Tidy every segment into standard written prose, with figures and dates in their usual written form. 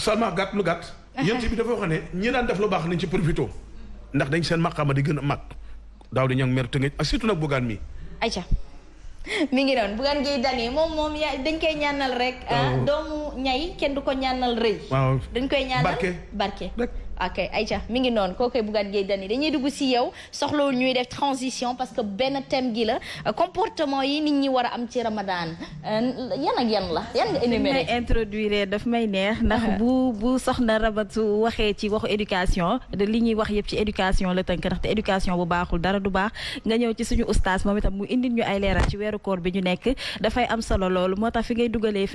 seulement gàtt lu gàtt. yéen bi dafa wax ne ñi daan def lu baax nañ ci profité ndax dañ seen maqaama di gën a mag daaw di ñoŋ mer tëngëj ak surtout nag Bougane mi. ayca mi ngi doon Bougane Gueye Dany moom dañ koy ñaanal rek. doomu ñay kenn du ko ñaanal rëy. waaw dañ koy ñaanal barke. ok Aïcha mi ngi noonu kookoy Bougane Gueye Dany dañuy dugg si yow soxlawul ñuy def transition parce que benn thème gi la comportement yi nit ñi war a am ci Ramadan yan ak yan la yan nga énuméré. may introduire daf may neex ndax bu soxna Rabatu waxee ci waxu éducation de li ñuy wax yëpp ci éducation la tënk ndaxte éducation bu baaxul dara du baax nga ñëw ci suñu ustaas moom itam mu indil ñu ay leeral ci weeru koor bi ñu nekk dafay am solo loolu moo tax fi nga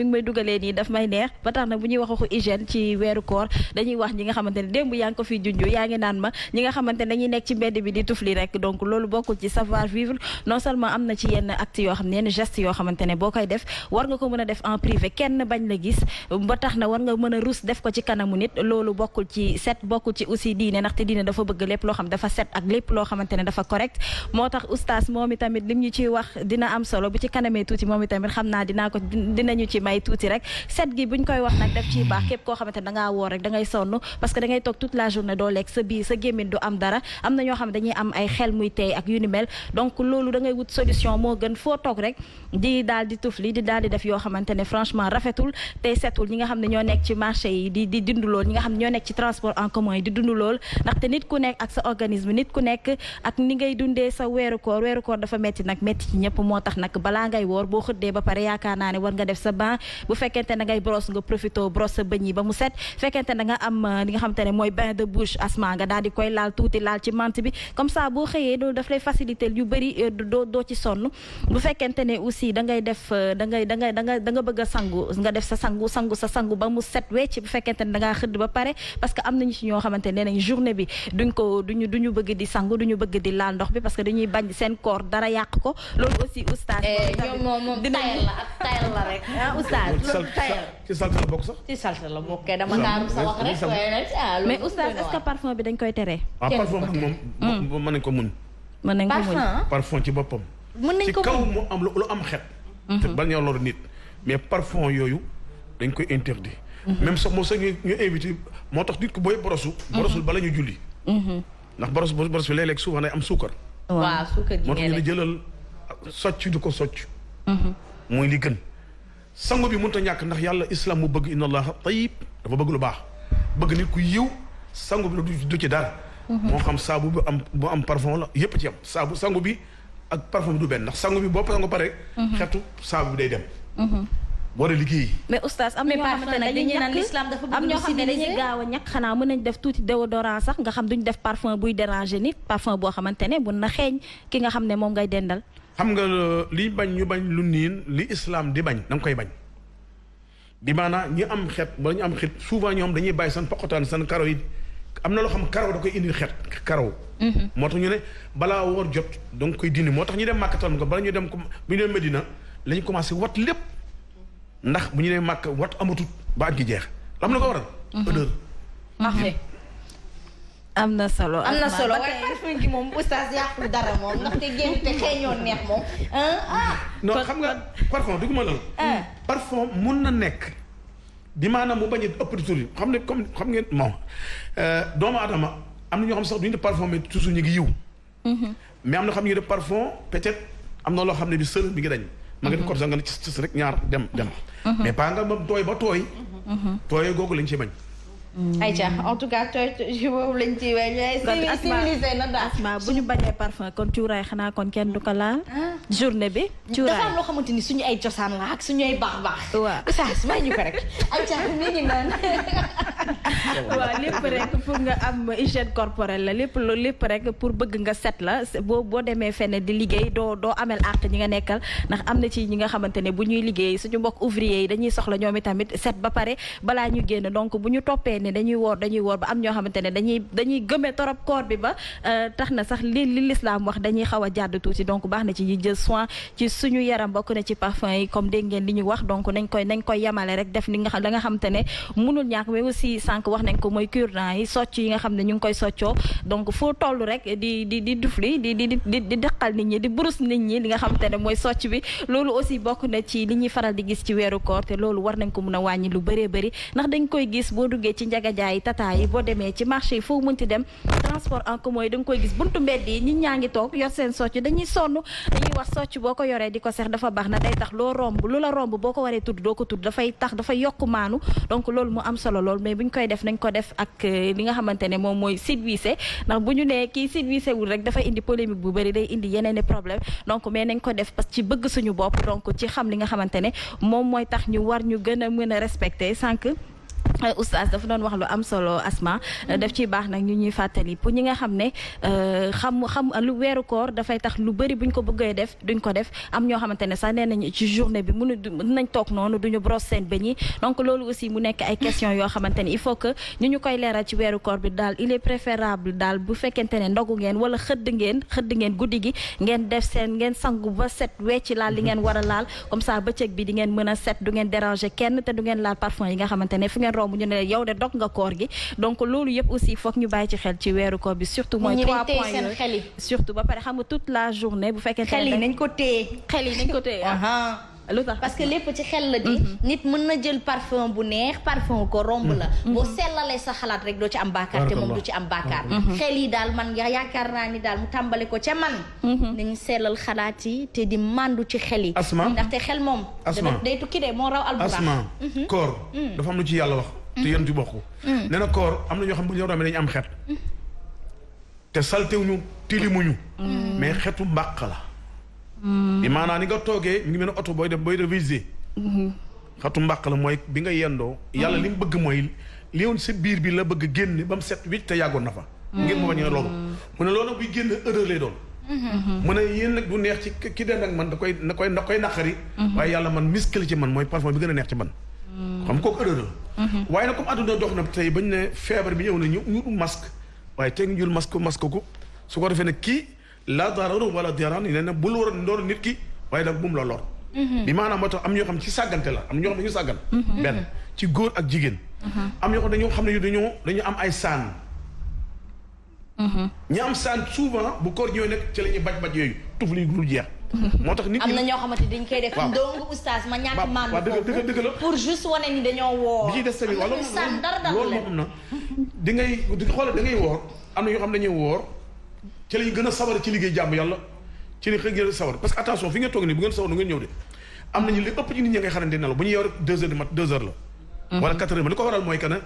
may dugalee nii daf may neex ba tax na bu ñuy wax waxu hygiène ci weeru koor dañuy wax ñi nga xamante ne démb yaa ngi ko fi junju yaa ngi naan ma ñi nga xamante ne dañuy nekk ci mbedd bi di tufli rek donc loolu bokkul ci savoir vivre non seulement am na ci yenn actes yoo xam ne yenn gestes yoo xamante ne boo koy def war nga ko mën a def en privé kenn bañ la gis ba tax na war nga mën a rus def ko ci kanamu nit loolu bokkul ci set bokkul ci aussi diine ndaxte diine dafa bëgg lépp loo xam dafa set ak lépp loo xamante ne dafa correct moo tax oustaz moom itamit lim ñu ciy wax dina am solo bu ci kanamee tuuti moom itamit xam naa dinañu ci may tuuti rek set gi buñ koy wax nag daf ciy baax képp koo xamante ne dangaa woor rek da ngay sonn parce que da ngay toog toute la journée doo lekk sa biir sa gémmiñ du am dara am na ñoo xam ne dañuy am ay xel muy tey ak yu ni mel donc loolu da ngay wut solution moo gën foo toog rek di daal di tufli di daal di def yoo xamante ne franchement rafetul tey setul ñi nga xam ne ñoo nekk ci marché yi di dund lool ñi nga xam ne ñoo nekk ci transport en commun yi di dund lool ndaxte nit ku nekk ak sa organisme nit ku nekk ak ni ngay dundee sa weeru koor dafa metti nag metti ci ñëpp moo tax nag balaa ngay woor boo xëddee ba pare yaakaar naa ne war nga def sa bain bu fekkente ne ngay brosse nga profito brosse sa bëñ yi ba mu set fekkente ne nga am li nga xamante ne mooy bain de bouche asma nga daal di koy laal tuuti laal ci menthe bi comme ça boo xëyee loolu daf lay faciliter yu bëri doo ci sonn bu fekkente ne aussi da ngay def da nga bëgg a sangu nga def sa sangu ba mu set wecc bu fekkente ne da ngaa xëdd ba pare parce que am nañu ci ñoo xamante ne nañ journée bi duñu bëgg di sangu duñu bëgg di laal ndox bi parce que dañuy bañ seen koor dara yàq ko loolu aussi oustaz moom tayal la rek oustaz ci salte la bokk sax ci salte la bokk dama kaarum sa wax rek mais oustaz est-ce que parfum bi dañ koy tere parfum nag moom mën nañ ko mun parfum ci boppam ci kaw mu am lu am xet te ba ñoo loru nit mais parfum yooyu dañ koy interdit même sax moo sax ñu invité moo tax nit ko booy borosul bala ñu julli ndax boros bi léeg-léeg souvent day am suukar waaw suukar gi moo tax ñu ne jëlal socc di ko socc mooy li gën sangu bi mënut a ñàkk ndax yàlla islam mu bëgg inna allaha tayyib dafa bëgg lu baax bëgg nit ku yiw sangu bi du ci dara moo xam saabu bu am parfum la yépp ci am sangu bi ak parfum bi du benn ndax sangu bi boo sangu pare xetu saabu bi day dem boo dee liggéey mais oustaz am na ñoo xamante ne dañuy am ñoo xam ne dañuy gaaw a ñàkk xanaa mën nañ def tuuti déodorant sax nga xam duñ def parfum buy déranger nit parfum boo xamante ne mun na xeeñ ki nga xam ne moom ngay dendal xam nga liy bañ ñu bañ lu niin li islam di bañ da nga koy bañ bi maanaam ñi am xet wala ñu am xet souvent ñoom dañuy bàyyi seen poqotaan seen karaw yi am na loo xam karaw da koy indil xet karaw moo tax ñu ne balaa woor jot da nga koy dindi moo tax ñu dem màkkatal nga bala ñu dem bu ñu dem Medina la ñu commencé wat lépp ndax bu ñu nee màkk wat amatut ba at gi jeex am na ko waral odeur am na solo waaye parfum gi moom oustaz yàqul dara moom ndaxte génn te xeeñoon neex moom non xam nga parfum duguma loolu parfum mun na nekk bi maanaam mu bañ a ëpp di tur xam ne comme xam ngeen bon doomu adama am na ñoo xam sax duñu def parfum mais toujours ñu ngi yiw mais am na xam ñu def parfum peut-être am na loo xam ne bi sël mi ngi dañ ma nga def corps nga ne ci rek ñaar dem mais pas nga moom tooy ba tooy googu lañ ci bañ Aïcha en tout cas boobu lañ ci civilisé na daal asma bu ñu bañee parfum kon cuuraay xanaa kon kenn du ko laal journée bi cuuraay dafa am loo xamante ni suñu ay cosaan la ak suñu ay baax waaw oustaz may ñu ko rek Aïcha mi ngi naan waaw lépp rek pour nga am hygiène corporelle la lépp rek pour bëgg nga set la boo demee fenn di liggéey doo amel àq ñi nga nekkal ndax am na ci ñi nga xamante ne bu ñuy liggéey suñu mbokk ouvrier yi dañuy soxla ñoom itamit set ba pare balaa ñu génn donc bu ñu toppee ne dañuy woor ba am ñoo xamante ne dañuy gëmee torop koor bi ba tax na sax li l'islam wax dañuy xaw a jàdd tuuti donc baax na ci ñi jël soin ci suñu yaram bokk na ci parfum yi comme dégg ngeen li ñu wax donc nañ koy yamale rek def li nga xam la nga xamante ne mënul ñàkk mais aussi sànq wax nañ ko mooy cure-dents yi socc yi nga xam ne ñu ngi koy soccoo donc foo toll rek di dufli di dëqal nit ñi di burus nit ñi li nga xamante ne mooy socc bi loolu aussi bokk na ci li ñuy faral di gis ci weeru koor te loolu war nañ ko mun a wàññi lu bëree bëri ndax dañ koy gis boo duggee ci njagajaay tata yi boo demee ci marché yi foo mënti dem transport en commun yi da nga koy gis buntu mbedd yi nit ñaa ngi toog yor seen socc dañuy sonn dañuy wax socc boo ko yoree di ko seex dafa baax na day tax loo romb lu la romb boo ko waree tudd doo ko tudd dafay tax dafay yokk maanu donc loolu mu am solo lool mais bu ñu koy def nañ ko def ak li nga xamante ne moom mooy civilisé ndax bu ñu nee kii civilisé wul rek dafay indi polémique bu bëri day indi yeneen i problème donc mais nañ ko def parce que ci bëgg suñu bopp donc ci xam li nga xamante ne moom mooy tax ñu war ñu gën a mën a respecté sànq oustaz dafa doon wax lu am solo Asma daf ciy baax nag ñu ñuy fàttali pour ñi nga xam ne xam lu weeru koor dafay tax lu bëri buñ ko bëggee def duñ ko def am ñoo xamante ne sax nee nañ ci journée bi mën nañ toog noonu duñu brosse seen bëñ yi donc loolu aussi mu nekk ay questions yoo xamante ne il faut que ñu koy leeral ci weeru koor bi daal il est préférable daal bu fekkente ne ndogu ngeen wala xëdd ngeen guddi gi ngeen def seen ngeen sangu ba set wecci laal li ngeen war a laal comme ça bëccëg bi di ngeen mën a set du ngeen déranger kenn te du ngeen laal parfum yi nga xamante ne fu ngeen romb ñu ne yow de dog nga koor gi donc loolu yëpp aussi foog ñu bàyyi ci xel ci weeru koor bi surtout mooy 3 points yooyu surtout ba pare xam nga toute la journée bu fekkee xel yi nañ ko téye lu tax parce que lépp ci xel la di nit mën na jël parfum bu neex parfum ko romb la boo sellalee sa xalaat rek doo ci am baakaar te moom du ci am baakaar xel yi daal man yaakaar naa ni daal mu tàmbale ko ca man nañu sellal xalaat yi te di màndu ci xel yi ndaxte xel moom day tukki de moo raw alburax koor dafa am lu ci yàlla wax te yéen ci bokk nee na koor am na ñoo xam bu ñu romee dañu am xet te saltewuñu tilimuñu mais xetu mbàq la bi maanaam ni nga toogee mi ngi mel ne oto booy def visé xetu mbàq la mooy bi nga yendoo yàlla li mu bëgg mooy li woon sa biir bi la bëgg génn ba mu set wicc te yàggoon na fa ngir mu bañ a loolu mu ne loolu nag buy génn erreur lay doon mu ne yéen nag du neex ci ki den ak man da koy naqari waaye yàlla man miskali ci man mooy parfum bi gën a neex ci man xam kooku erreur la waaye nag comme àdduna dox na tey bañ ne feebar bi ñëw na ñu masque waaye tey ñu jël masque ko su ko defee ne kii la dararu wala diran yi ne bul war a ndoor nit ki waaye nag bu mu la lor bi maanaam moo tax am ñoo xam ci sàggante la am ñoo xam dañu sàggan benn ci góor ak jigéen am ñoo xam dañoo xam ne dañu am ay saan ñi am saan souvent bu koor ñëwee nekk ci la ñuy baj yooyu tuf li dul jeex moo tax nit am na ñoo xamante dañ koy def ndongo oustaz ma ñàkk maandu dëgg la pour juste wane ni dañoo woor bi ciy des tamit wala saan dara loolu moo am na di xoole da ngay woor am na ñoo xam dañuy woor ci lañu gën a sawar ci liggéey jàmm yàlla ci li xëy ngeen sawar parce que attention fi ngeen toog nii bu ngeen sawar du ngeen ñëw de am nañu li ëpp ci nit ñi ngay xarante ne la bu ñu yeew rek 2 heures du mat 2 heures la wala 4 heures li ko waral mooy que ne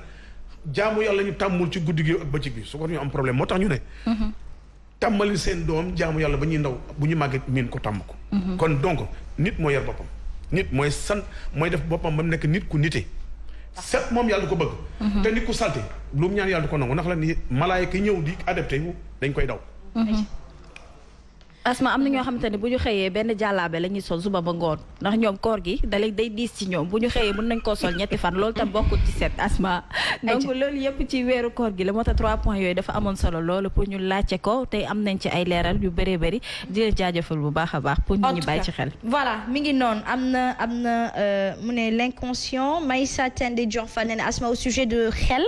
jaamu yàlla ñu tàmmul ci guddi gi ak bëccëg bi su ko ñu am problème moo tax ñu ne tàmmali seen doom jaamu yàlla ba ñuy ndaw bu ñu màggee miin ko tàmm ko kon donc nit moo yar boppam nit mooy mooy def boppam ba mu nekk nit ku nite set moom yàlla du ko bëgg te nit ku salte lu mu ñaan yàlla du ko nangu ndax la ni malaayka ñëw di adapté dañ koy daw Asma am na ñoo xamante ne bu ñu xëyee benn jàllaabe la ñuy sol suba ba ngoon ndax ñoom koor gi day diis ci ñoom bu ñu xëyee mën nañ koo sol ñetti fan loolu tam bokkul ci set Asma donc loolu yëpp ci weeru koor gi la moo tax 3 points yooyu dafa amoon solo loolu pour ñu laajte ko tey am nañ ci ay leeral yu bëree bëri di leen jaajëfal bu baax a baax pour ñu bàyyi ci xel voilà mi ngi noonu am na mu ne l'inconscient Maïssa Tende Dior Fall nee na Asma au sujet de xel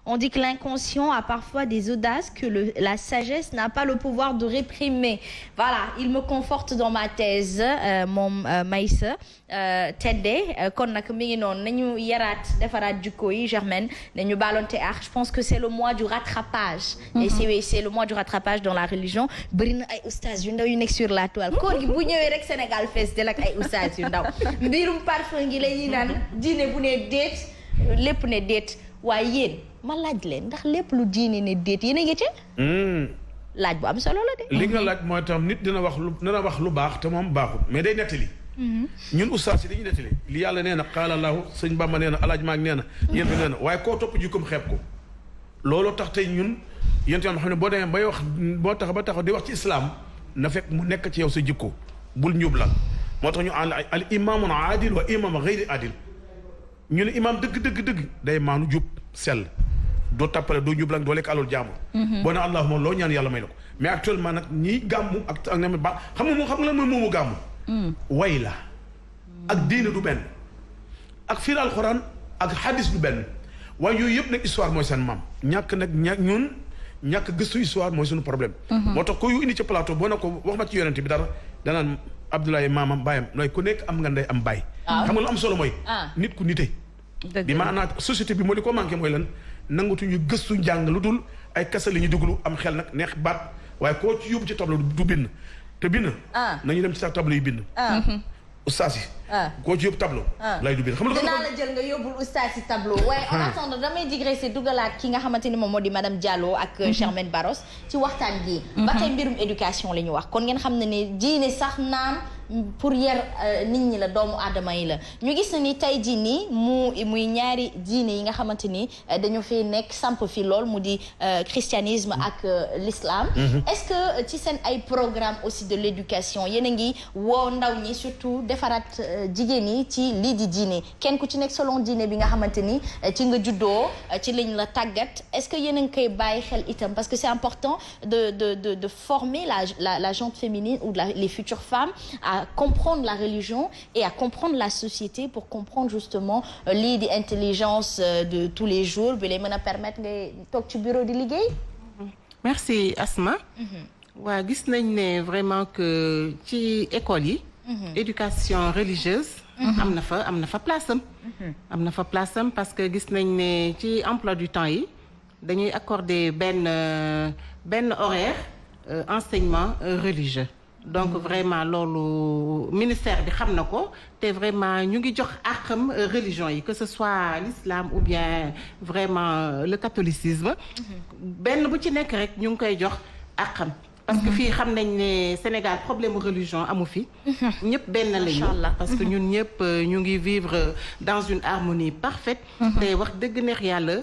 on dit que l'inconscient a parfois des audaces que la sagesse n'a pas le pouvoir de réprimer. Voilà, il me conforte dans ma thèse moom Maïssa Tedde kon nag mi ngi noonu nañu yaraat defaraat jikko yi Germaine nañu baalonte ak je pense que c'est le mois du rattrapage et c'est le mois du rattrapage dans la religion bëri na ay oustaz yu ndaw yu nekk sur la toile koor gi bu ñëwee rek Sénégal fees del ak ay oustaz yu ndaw mbirum parfum gi la ñuy naan diine bu ne déet lépp ne déet waaye yéen ma laaj leen ndax lépp lu diine ne déet yéen a ngi ci laaj bu am solo la de li nga laaj mooy tam nit dina wax lu baax te moom baaxul mais day nettali ñun oustaz yi dañuy nettali li yàlla nee na qaala Allahu sëñ Bamba nee na alaaj maag nee na yéen bi nee na waaye koo topp jikkoom xeeb ko loolu tax tey ñun yéen tam xam ne boo demee bay wax boo tax ba taxaw di wax ci islam na fekk mu nekk ci yow sa jikko bul ñub la moo tax ñu al imaamun aadil wa imaam gayri aadil ñu ne imaam dëgg day maanu jub sell doo tappale doo ñublang doo lekk alal jaamu boo ne allahuma loo ñaan yàlla may la ko mais actuellement nag ñiy gàmmu ak ne ba xam nga lan mooy moomu gàmmu way la ak diine du benn ak fiir alxuraan ak hadis du benn waaye yooyu yëpp nag histoire mooy seen maam ñàkk gëstu histoire mooy suñu problème. moo tax ko yu indi ci plateau boo ne ko wax ma ci yonent bi dara danaan Abdoulaye maamam baayam looy ku nekk am nga ndey am baay. xam nga lu am solo mooy. nit ku nite. bi maanaam société bi moo li ko manqué mooy lan nangatuñu gëstu njàng lu dul ay kasa li ñu déglu am xel nag neex baat waaye koo ci yóbbu ci tableau du bind. te bind. nañu dem ci sa tableau yi bind. ustaas yi. koo ci yóbbu tableau. lay du bind xam nga dinaa la jël nga yóbbul ustaas yi tableau. waaye en attendant damay digresser dugalaat ki nga xamante ni moom moo di madame Diallo ak Germaine Barros ci waxtaan gi. ba tey mbirum éducation la ñu wax kon ngeen xam ne ne diine sax naan pour yar nit ñi la doomu aadama yi la ñu gis na ni tey jii nii muy ñaari diine yi nga xamante ni dañoo fee nekk samp fi lool mu di christianisme ak l'islam. est-ce que ci seen ay programme aussi de l'éducation yéen a ngi woo ndaw ñi surtout defaraat jigéen ñi ci lii di diine kenn ku ci nekk selon diine bi nga xamante ni ci nga juddoo ci lañ la tàggat est-ce que yéen a ngi koy bàyyi xel itam parce que c'est important de former la gente féminine ou les futures femmes à comprendre la religion et à comprendre la société pour comprendre justement lii di intelligence de tous les jours bi lay mën a permettre ngay toog ci bureau di liggéey. Merci Asma. waa gis nañ ne vraiment que ci école yi. éducation religieuse. am na fa place am. am na fa place am parce que gis nañ ne ci emploi du temps yi dañuy accorder benn horaire enseignement religieux. donc vraiment loolu ministère bi xam na ko te vraiment ñu ngi jox àqam religion yi que ce soit l'islam ou bien vraiment le catholicisme. benn bu ci nekk rek ñu ngi koy jox àqam. parce que fii xam nañ ne Sénégal problème religion amu fi. ñëpp benn lañu. parce que ñun ñëpp ñu ngi vivre dans une harmonie parfaite. te wax dëgg neex yàlla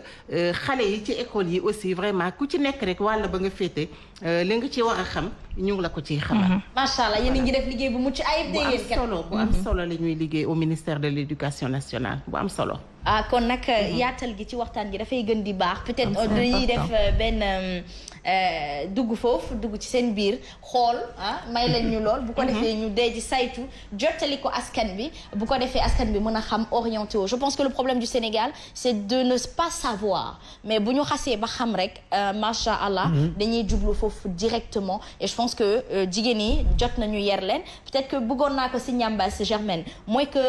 xale yi ci école yi aussi vraiment ku ci nekk rek wàll ba nga féete li nga ci war a xam ñu ngi la ko ciy xamal. macha allah yéen a ngi def liggéey bu mucc ayib. bu am solo bu am solo la ñuy liggéey au ministère de l'éducation nationale bu am solo. kon nag yaatal gi ci waxtaan gi dafay gën di baax peut-être dañuy def benn dugg foofu dugg ci seen biir xool may leen ñu lool bu ko defee ñu dee ci saytu jottali ko askan bi bu ko defee askan bi mën a xam orienté wu je pense que le problème du Sénégal c'est de ne pas savoir mais bu ñu xasee ba xam rek macha allah dañuy jublu foofu directement et je pense que jigéen yi jot nañu yer leen peut-être que bëggoon naa ko si ñambaas Germaine mooy que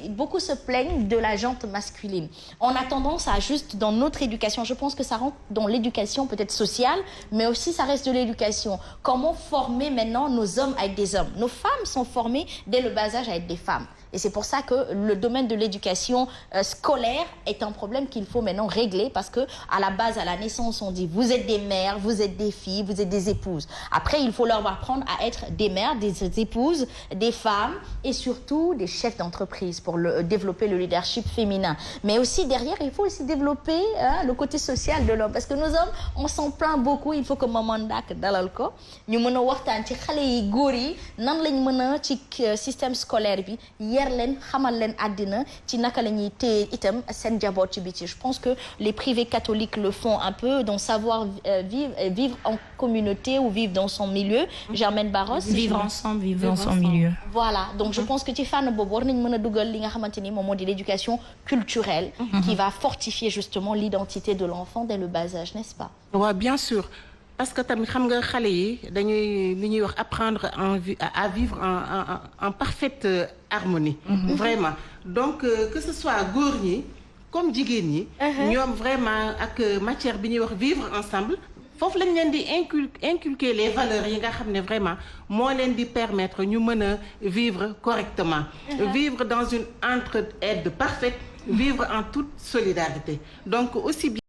beaucoup se plaignent de la gente masculine. On a tendance à juste dans notre éducation, je pense que ça rentre dans l'éducation peut-être sociale, mais aussi ça reste de l'éducation. Comment former maintenant nos hommes à être des hommes? Nos femmes sont formées dès le bas âge à être des femmes. Et c'est pour ça que le domaine de l'éducation scolaire est un problème qu'il faut maintenant régler parce que à la base, à la naissance, on dit vous êtes des mères, vous êtes des filles, vous êtes des épouses. Après, il faut leur apprendre à être des mères, des épouses, des femmes et surtout des chefs d'entreprise pour développer le leadership féminin. Mais aussi derrière, il faut aussi développer le côté social de l'homme parce que nos hommes, on s'en plaint beaucoup. Il faut que maman dak dalal ko ñu mën a waxtaan ci xale yi góor yi nan lañ mën a ci système scolaire bi yar leen xamal leen àddina ci naka la ñuy téye itam seen njaboot ci biti je pense que les privés catholiques le font un peu donc savoir vivre en communauté ou vivre dans son milieu. Germaine Barros. vivre ensemble vivre en son milieu. voilà donc je pense que ci fànn boobu war nañ mën a dugal li nga xamante ni moom moo di l'éducation culturelle. qui va fortifier justement l'identité de l'enfant dès le bas âge n'est-ce pas. waaw bien sûr. parce que tamit xam nga xale yi dañuy li ñuy wax apprendre à vivre en parfaite harmonie. Vraiment donc que ce soit góor ñi comme jigéen ñi. ñoom vraiment ak matière bi ñuy wax vivre ensemble. foofu lañ leen di inculquer les valeurs yi nga xam ne vraiment moo leen di permettre ñu mën a vivre correctement. Vivre dans une entraide parfaite. Vivre en toute solidarité donc aussi bien